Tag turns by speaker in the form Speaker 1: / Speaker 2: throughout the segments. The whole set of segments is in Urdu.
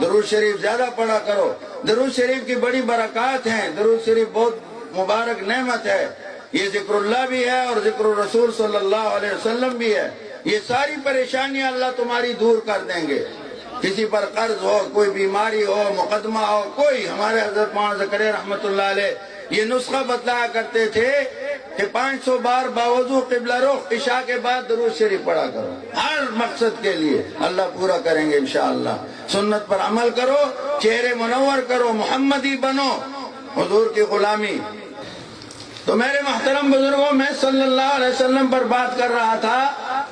Speaker 1: درود شریف زیادہ پڑھا کرو. درود شریف کی بڑی برکات ہیں. درود شریف بہت مبارک نعمت ہے. یہ ذکر اللہ بھی ہے اور ذکر الرسول صلی اللہ علیہ وسلم بھی ہے. یہ ساری پریشانیاں اللہ تمہاری دور کر دیں گے. کسی پر قرض ہو, کوئی بیماری ہو, مقدمہ ہو, کوئی. ہمارے حضرت مولانا زکریا رحمت اللہ علیہ یہ نسخہ بتلایا کرتے تھے کہ 500 بار باوضو قبلہ رخ عشاء کے بعد درود شریف پڑھا کرو. ہر مقصد کے لیے اللہ پورا کریں گے انشاءاللہ. سنت پر عمل کرو, چہرے منور کرو, محمدی بنو, حضور کی غلامی. تو میرے محترم بزرگوں, میں صلی اللہ علیہ وسلم پر بات کر رہا تھا.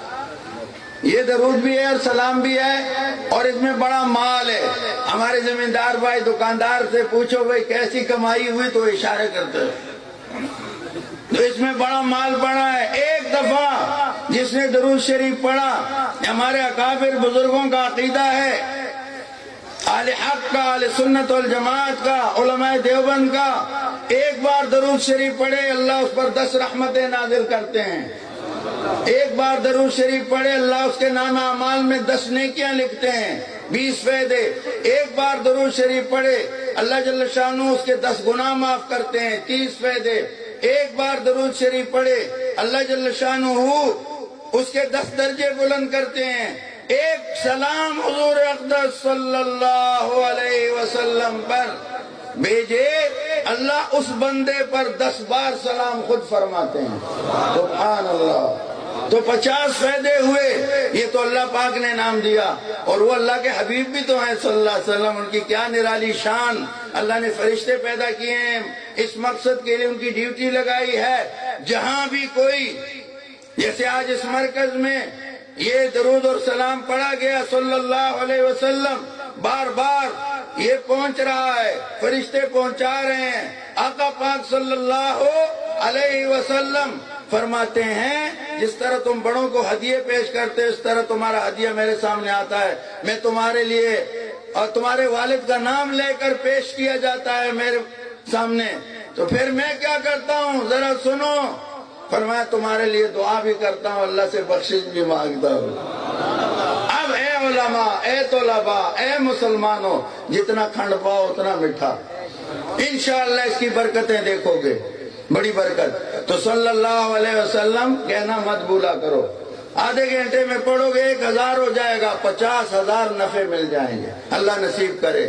Speaker 1: یہ درود بھی ہے اور سلام بھی ہے اور اس میں بڑا مال ہے. ہمارے زمیندار بھائی دکاندار سے پوچھو بھائی کیسی کمائی ہوئی تو اشارے کرتے ہیں. تو اس میں بڑا مال پڑا ہے. ایک دفعہ جس نے درود شریف پڑھا, ہمارے اکابر بزرگوں کا عقیدہ ہے, اہل حق کا, اہل سنت والجماعت کا, علماء دیوبند کا, ایک بار درود شریف پڑھے اللہ اس پر 10 رحمتیں نازل کرتے ہیں. ایک بار درود شریف پڑھے اللہ اس کے نام اعمال میں 10 نیکیاں لکھتے ہیں, 20 فائدے. ایک بار درود شریف پڑھے اللہ جل شانہ اس کے 10 گناہ معاف کرتے ہیں, 30 فائدے. ایک بار درود شریف پڑھے اللہ جل شانہ اس کے 10 درجے بلند کرتے ہیں. ایک سلام حضور اقدس صلی اللہ علیہ وسلم پر بھیجے اللہ اس بندے پر 10 بار سلام خود فرماتے ہیں. سبحان اللہ. تو 50 فائدے ہوئے. یہ تو اللہ پاک نے نام دیا, اور وہ اللہ کے حبیب بھی تو ہیں صلی اللہ علیہ وسلم. ان کی کیا نرالی شان. اللہ نے فرشتے پیدا کیے ہیں اس مقصد کے لیے, ان کی ڈیوٹی لگائی ہے. جہاں بھی کوئی, جیسے آج اس مرکز میں یہ درود اور سلام پڑھا گیا صلی اللہ علیہ وسلم, بار بار یہ پہنچ رہا ہے, فرشتے پہنچا رہے ہیں. آقا پاک صلی اللہ علیہ وسلم فرماتے ہیں جس طرح تم بڑوں کو ہدیے پیش کرتے اس طرح تمہارا ہدیہ میرے سامنے آتا ہے. میں تمہارے لیے اور تمہارے والد کا نام لے کر پیش کیا جاتا ہے میرے سامنے. تو پھر میں کیا کرتا ہوں ذرا سنو. فرمایا تمہارے لیے دعا بھی کرتا ہوں, اللہ سے بخشش بھی مانگتا ہوں. اب اے علماء, اے طلباء, اے مسلمانوں, جتنا کھنڈ پاؤ اتنا میٹھا. انشاءاللہ اس کی برکتیں دیکھو گے, بڑی برکت. تو صلی اللہ علیہ وسلم کہنا مت بھولا کرو. آدھے گھنٹے میں پڑھو گے 1000 ہو جائے گا, 50,000 نفع مل جائیں گے. اللہ نصیب کرے.